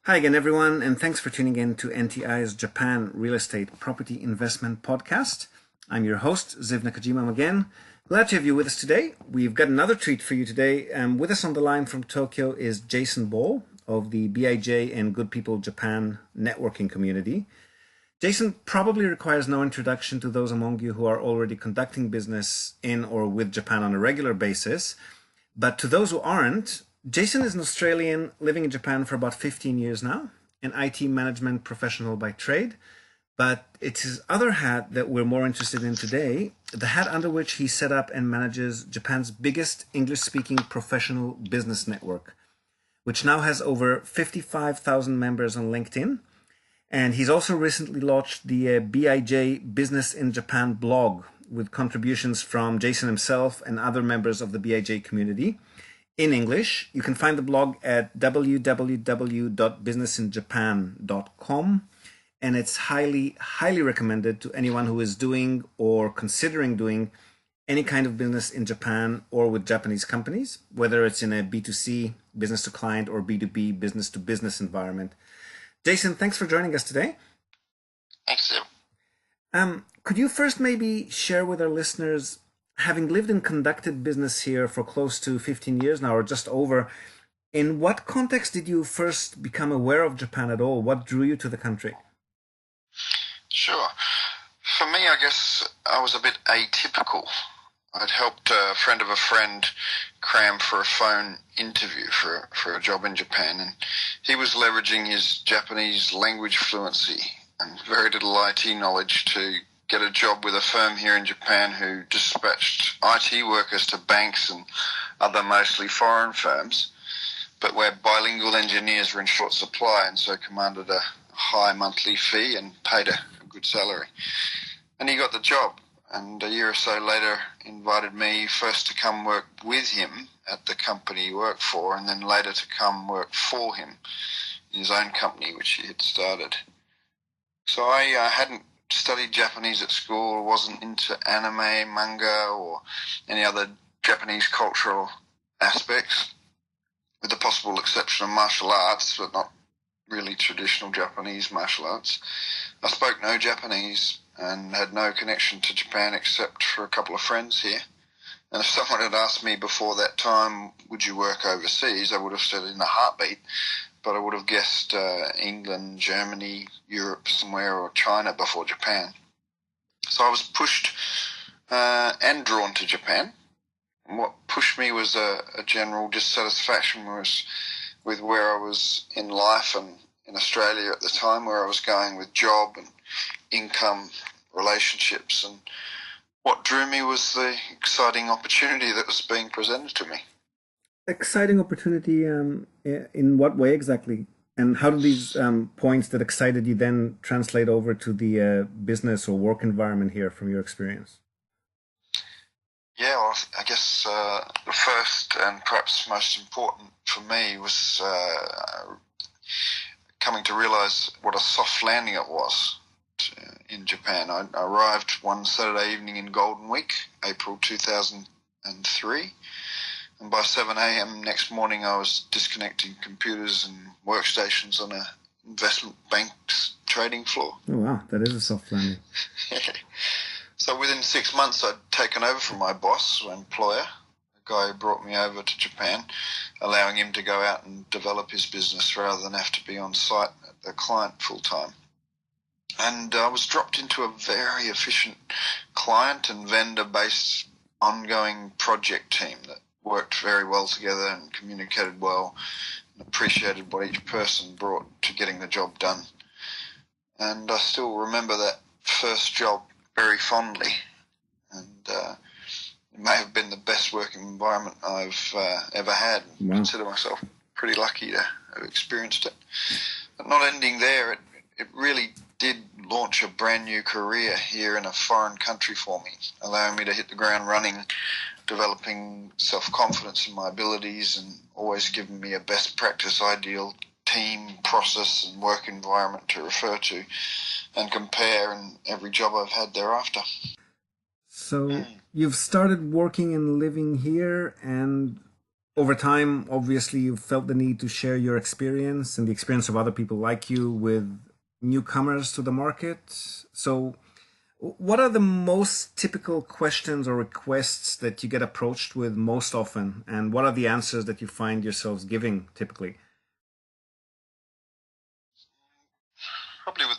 Hi again, everyone, and thanks for tuning in to NTI's Japan Real Estate Property Investment Podcast. I'm your host, Ziv Nakajima again. Glad to have you with us today. We've got another treat for you today. With us on the line from Tokyo is Jason Ball of the BIJ and Good People Japan networking community. Jason probably requires no introduction to those among you who are already conducting business in or with Japan on a regular basis. But to those who aren't, Jason is an Australian living in Japan for about 15 years now, an IT management professional by trade. But it's his other hat that we're more interested in today, the hat under which he set up and manages Japan's biggest English-speaking professional business network, which now has over 55,000 members on LinkedIn. And he's also recently launched the BIJ Business in Japan blog with contributions from Jason himself and other members of the BIJ community in English. You can find the blog at www.businessinjapan.com, and it's highly recommended to anyone who is doing or considering doing any kind of business in Japan or with Japanese companies, whether it's in a B2C, business to client, or B2B, business to business environment. Jason, thanks for joining us today. Thanks, Tim. Could you first maybe share with our listeners, having lived and conducted business here for close to 15 years now, or just over, in what context did you first become aware of Japan at all? What drew you to the country? Sure. For me, I guess I was a bit atypical. I'd helped a friend of a friend cram for a phone interview for a job in Japan, and he was leveraging his Japanese language fluency and very little IT knowledge to get a job with a firm here in Japan who dispatched IT workers to banks and other mostly foreign firms, but where bilingual engineers were in short supply and so commanded a high monthly fee and paid a good salary. And he got the job, and a year or so later invited me first to come work with him at the company he worked for, and then later to come work for him in his own company, which he had started. So I hadn't studied Japanese at school, wasn't into anime, manga, or any other Japanese cultural aspects, with the possible exception of martial arts, but not really traditional Japanese martial arts. I spoke no Japanese and had no connection to Japan except for a couple of friends here. And if someone had asked me before that time, would you work overseas, I would have said in a heartbeat, but I would have guessed England, Germany, Europe somewhere, or China before Japan. So I was pushed and drawn to Japan. And what pushed me was a general dissatisfaction with where I was in life and in Australia at the time, where I was going with job and income, relationships, and what drew me was the exciting opportunity that was being presented to me. Exciting opportunity, in what way exactly? And how do these points that excited you then translate over to the business or work environment here from your experience? Yeah, well, I guess the first and perhaps most important for me was coming to realize what a soft landing it was in Japan. I arrived one Saturday evening in Golden Week, April 2003. And by 7 a.m. next morning, I was disconnecting computers and workstations on a investment bank's trading floor. Oh, wow. That is a soft landing. So within 6 months, I'd taken over from my boss, or employer, a guy who brought me over to Japan, allowing him to go out and develop his business rather than have to be on site at the client full time. And I was dropped into a very efficient client and vendor-based ongoing project team that worked very well together and communicated well and appreciated what each person brought to getting the job done. And I still remember that first job very fondly, and it may have been the best working environment I've ever had. Wow. I consider myself pretty lucky to have experienced it. But not ending there, it really did launch a brand new career here in a foreign country for me, allowing me to hit the ground running, developing self-confidence in my abilities, and always giving me a best practice ideal team, process, and work environment to refer to and compare in every job I've had thereafter. So you've started working and living here, and over time, obviously, you felt the need to share your experience and the experience of other people like you with newcomers to the market. So, what are the most typical questions or requests that you get approached with most often? And what are the answers that you find yourselves giving typically? Probably with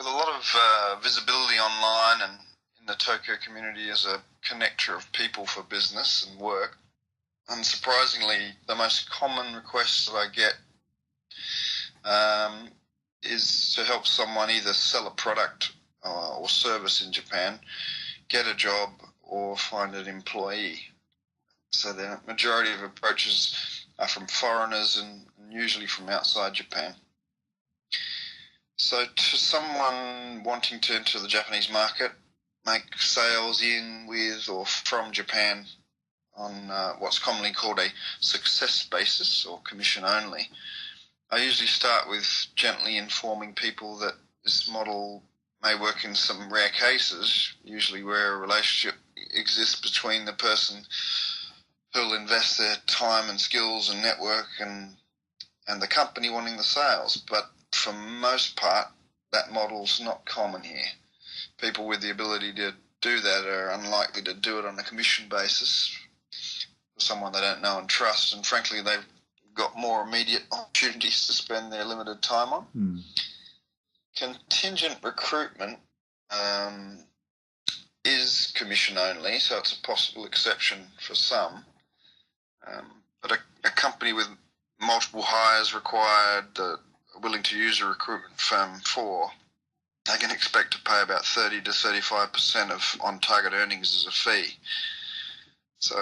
a lot of visibility online and in the Tokyo community as a connector of people for business and work. Unsurprisingly, the most common requests that I get is to help someone either sell a product or service in Japan, get a job, or find an employee. So the majority of approaches are from foreigners and usually from outside Japan. So to someone wanting to enter the Japanese market, make sales in, with, or from Japan on what's commonly called a success basis or commission only, I usually start with gently informing people that this model may work in some rare cases, usually where a relationship exists between the person who'll invest their time and skills and network and the company wanting the sales. But for most part, that model's not common here. People with the ability to do that are unlikely to do it on a commission basis for someone they don't know and trust, and frankly, they've got more immediate opportunities to spend their limited time on. Contingent recruitment is commission only, so it's a possible exception for some. But a company with multiple hires required that are willing to use a recruitment firm for, they can expect to pay about 30 to 35% of on-target earnings as a fee. So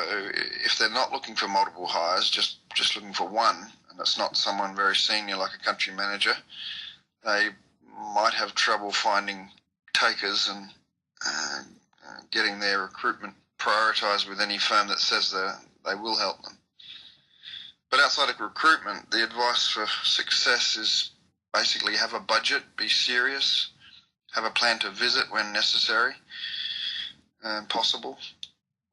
if they're not looking for multiple hires, just looking for one, and it's not someone very senior like a country manager, they might have trouble finding takers and getting their recruitment prioritised with any firm that says they will help them. But outside of recruitment, the advice for success is basically have a budget, be serious, have a plan to visit when necessary and possible,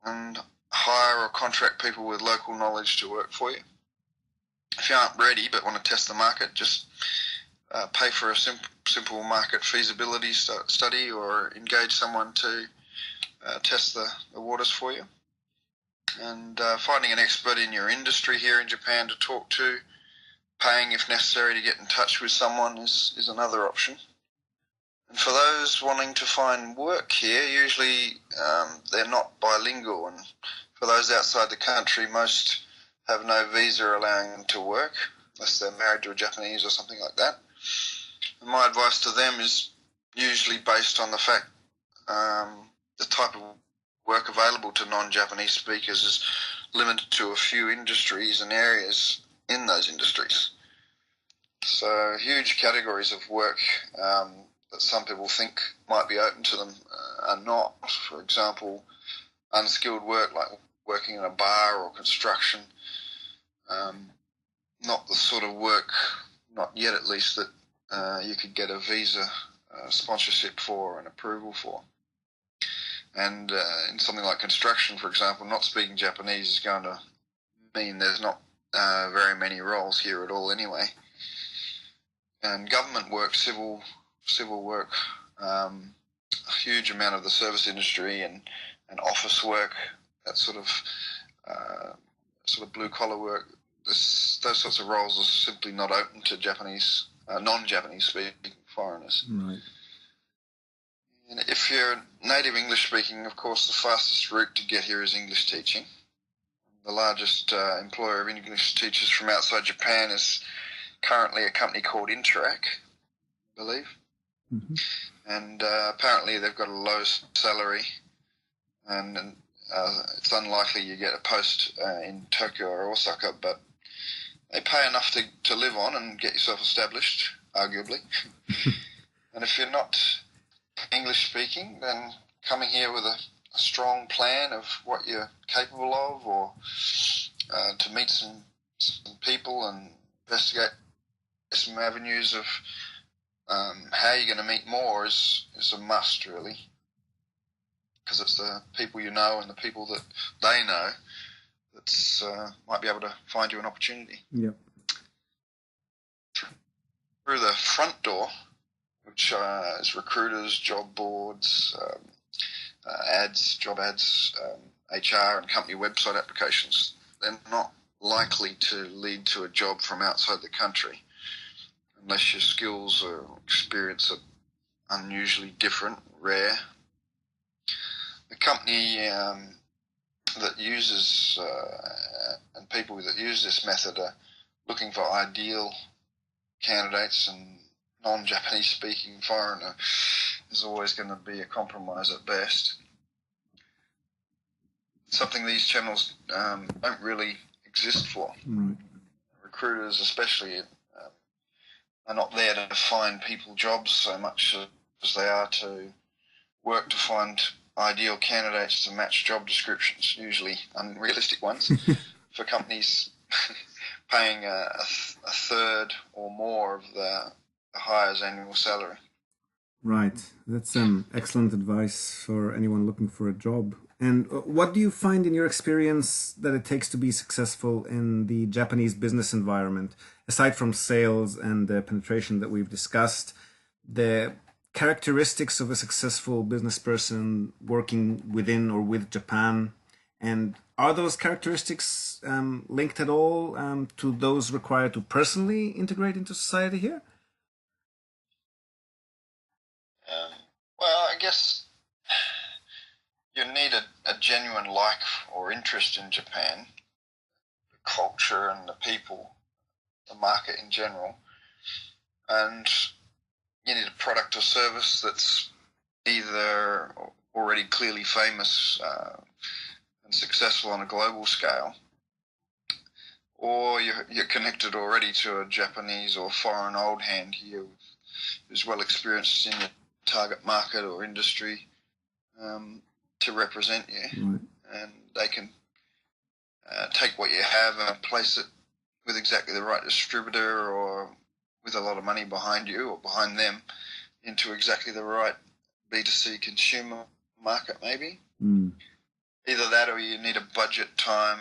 and hire or contract people with local knowledge to work for you. If you aren't ready but want to test the market, just pay for a simple market feasibility study or engage someone to test the waters for you. And finding an expert in your industry here in Japan to talk to, paying if necessary to get in touch with someone is another option. And for those wanting to find work here, usually they're not bilingual, and for those outside the country, most have no visa allowing them to work, unless they're married to a Japanese or something like that. And my advice to them is usually based on the fact the type of work available to non-Japanese speakers is limited to a few industries and areas in those industries. So huge categories of work that some people think might be open to them are not. For example, unskilled work like working in a bar or construction, not the sort of work, not yet at least, that you could get a visa sponsorship for and approval for. And in something like construction, for example, not speaking Japanese is going to mean there's not very many roles here at all anyway. And government work, civil work, a huge amount of the service industry and office work, that sort of blue collar work, those sorts of roles are simply not open to Japanese, non-Japanese speaking foreigners. Right. And if you're native English speaking, of course, the fastest route to get here is English teaching. The largest employer of English teachers from outside Japan is currently a company called Interac, I believe. Mm-hmm. And apparently they've got a low salary, and it's unlikely you get a post in Tokyo or Osaka, but they pay enough to live on and get yourself established, arguably. And if you're not English speaking, then coming here with a strong plan of what you're capable of, or to meet some people and investigate some avenues of how you're going to meet more is a must, really, because it's the people you know and the people that they know that's might be able to find you an opportunity. Yep. Through the front door, which is recruiters, job boards, ads, job ads, HR and company website applications, they're not likely to lead to a job from outside the country unless your skills or experience are unusually different, rare. The company that uses and people that use this method are looking for ideal candidates, and non-Japanese speaking foreigner is always going to be a compromise at best. Something these channels don't really exist for. Right. Recruiters especially are not there to find people jobs so much as they are to work to find ideal candidates to match job descriptions, usually unrealistic ones, for companies paying a third or more of the hire's annual salary. Right. That's excellent advice for anyone looking for a job. And what do you find in your experience that it takes to be successful in the Japanese business environment, aside from sales and the penetration that we've discussed, the characteristics of a successful business person working within or with Japan? And are those characteristics linked at all to those required to personally integrate into society here? Well, I guess you need a genuine like or interest in Japan, the culture and the people, the market in general, and you need a product or service that's either already clearly famous and successful on a global scale, or you're connected already to a Japanese or foreign old hand here who's well experienced in your target market or industry to represent you. Right. And they can take what you have and place it with exactly the right distributor or with a lot of money behind you or behind them into exactly the right B2C consumer market maybe. Either that or you need a budget, time,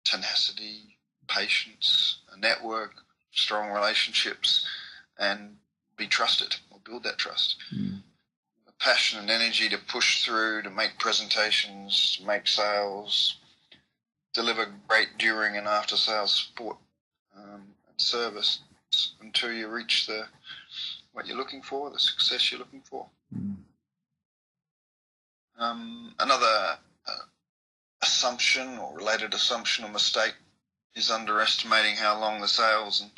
tenacity, patience, a network, strong relationships, and be trusted or build that trust. The passion and energy to push through, to make presentations, to make sales, deliver great during and after sales support and service until you reach what you're looking for, the success you're looking for. Another assumption or related assumption or mistake is underestimating how long the sales and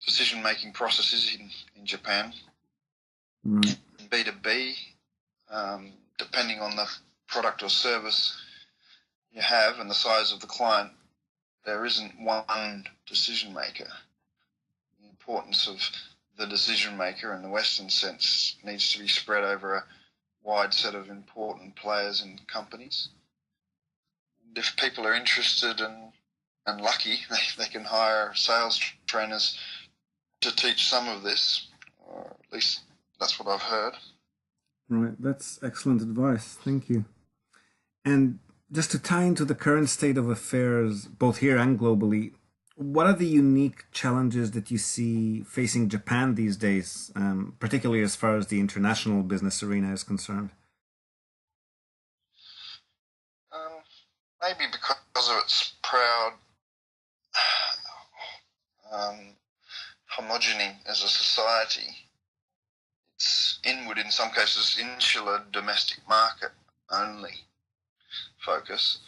decision-making process is in Japan. Right. In B2B, depending on the product or service you have and the size of the client, there isn't one decision maker. The importance of the decision maker in the Western sense needs to be spread over a wide set of important players and companies. And if people are interested and lucky, they can hire sales trainers to teach some of this, or at least that's what I've heard. Right, that's excellent advice. Thank you. And just to tie into the current state of affairs, both here and globally, what are the unique challenges that you see facing Japan these days, particularly as far as the international business arena is concerned? Maybe because of its proud homogeny as a society, it's inward, in some cases, insular domestic market only focus.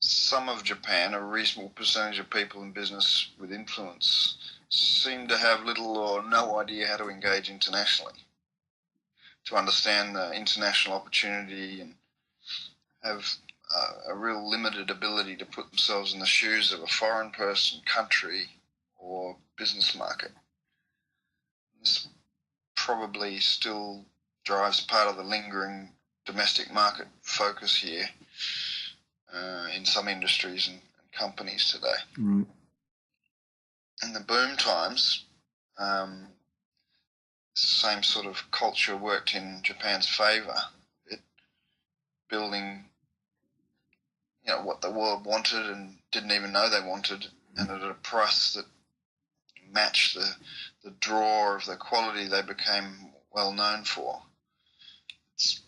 Some of Japan, a reasonable percentage of people in business with influence, seem to have little or no idea how to engage internationally, to understand the international opportunity, and have a real limited ability to put themselves in the shoes of a foreign person, country, or business market. This probably still drives part of the lingering domestic market focus here in some industries and companies today. Right. In the boom times, same sort of culture worked in Japan's favour. Building what the world wanted and didn't even know they wanted, and at a price that matched the draw of the quality they became well known for. It's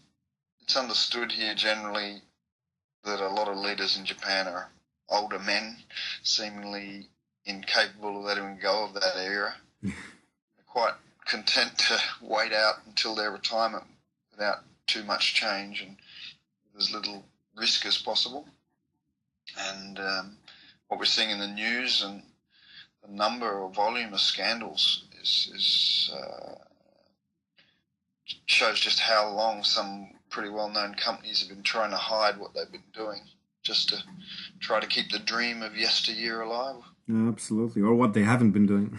understood here generally that a lot of leaders in Japan are older men, seemingly incapable of letting go of that era. They're quite content to wait out until their retirement without too much change and with as little risk as possible. And what we're seeing in the news and the number or volume of scandals shows just how long some pretty well-known companies have been trying to hide what they've been doing just to try to keep the dream of yesteryear alive. Absolutely, or what they haven't been doing.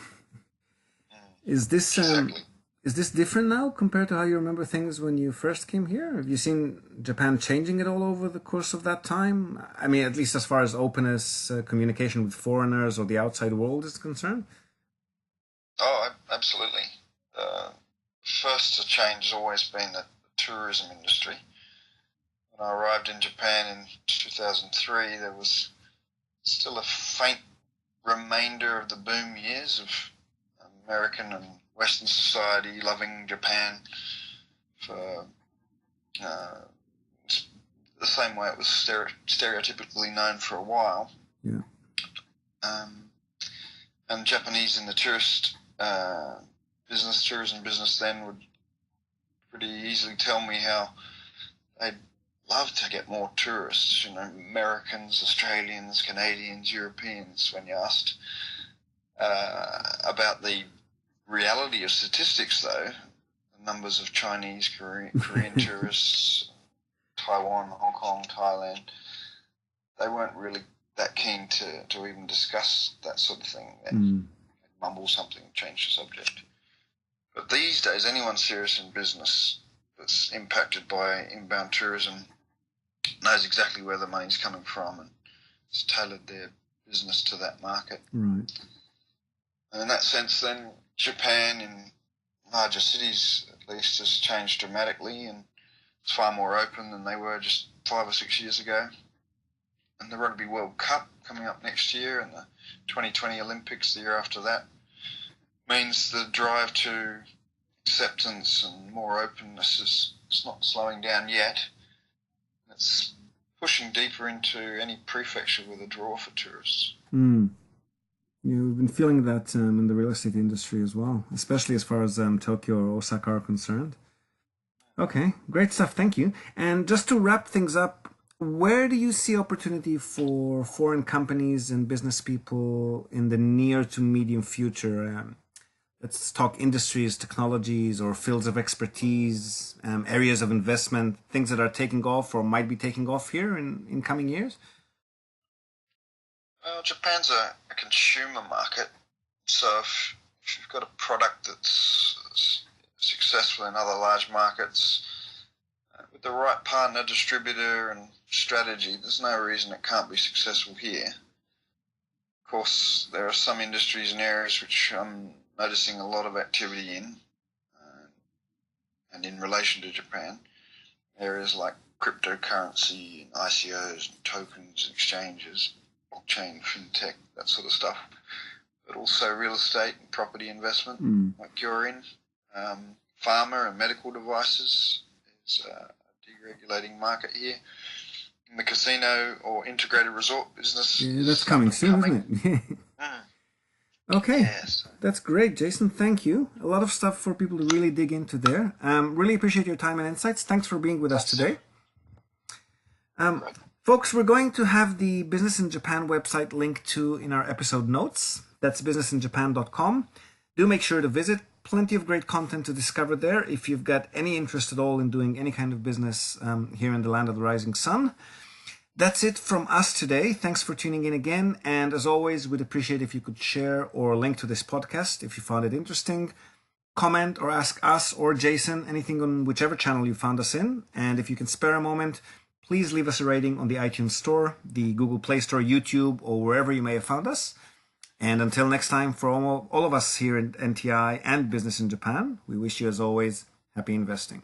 Is this Exactly. Is this different now compared to how you remember things when you first came here? Have you seen Japan changing it all over the course of that time? I mean, at least as far as openness, communication with foreigners or the outside world is concerned? Oh, absolutely. First to change has always been the tourism industry. When I arrived in Japan in 2003, there was still a faint remainder of the boom years of American and Western society loving Japan for the same way it was stereotypically known for a while. Yeah. And Japanese in the tourism business then would pretty easily tell me how they'd love to get more tourists, Americans, Australians, Canadians, Europeans, when you asked about the reality of statistics, though, the numbers of Chinese, Korean tourists, Taiwan, Hong Kong, Thailand, they weren't really that keen to even discuss that sort of thing. They'd mumble something, change the subject. But these days, anyone serious in business that's impacted by inbound tourism knows exactly where the money's coming from and has tailored their business to that market. Right. And in that sense, then, Japan in larger cities, at least, has changed dramatically and it's far more open than they were just 5 or 6 years ago. And the Rugby World Cup coming up next year and the 2020 Olympics the year after that means the drive to acceptance and more openness is not slowing down yet. It's pushing deeper into any prefecture with a draw for tourists. Yeah, we've been feeling that in the real estate industry as well, especially as far as Tokyo or Osaka are concerned. Okay, great stuff. Thank you. And just to wrap things up, where do you see opportunity for foreign companies and business people in the near to medium future? Let's talk industries, technologies, or fields of expertise, areas of investment, things that are taking off or might be taking off here in coming years. Well, Japan's a consumer market, so if you've got a product that's successful in other large markets, with the right partner, distributor, and strategy, there's no reason it can't be successful here. Of course, there are some industries and areas which I'm noticing a lot of activity in, and in relation to Japan, areas like cryptocurrency and ICOs and tokens and exchanges, blockchain, fintech, that sort of stuff, but also real estate and property investment, like you're in. Pharma and medical devices is a deregulating market here. In the casino or integrated resort business, that's coming soon, isn't it? Okay, yes. That's great, Jason. Thank you. A lot of stuff for people to really dig into there. Really appreciate your time and insights. Thanks for being with us today. Folks, we're going to have the Business in Japan website linked to in our episode notes. That's businessinjapan.com. Do make sure to visit. Plenty of great content to discover there if you've got any interest at all in doing any kind of business here in the land of the rising sun. That's it from us today. Thanks for tuning in again. And as always, we'd appreciate if you could share or link to this podcast if you found it interesting. Comment or ask us or Jason anything on whichever channel you found us in. And if you can spare a moment, please leave us a rating on the iTunes Store, the Google Play Store, YouTube, or wherever you may have found us. And until next time, for all of us here at NTI and Business in Japan, we wish you, as always, happy investing.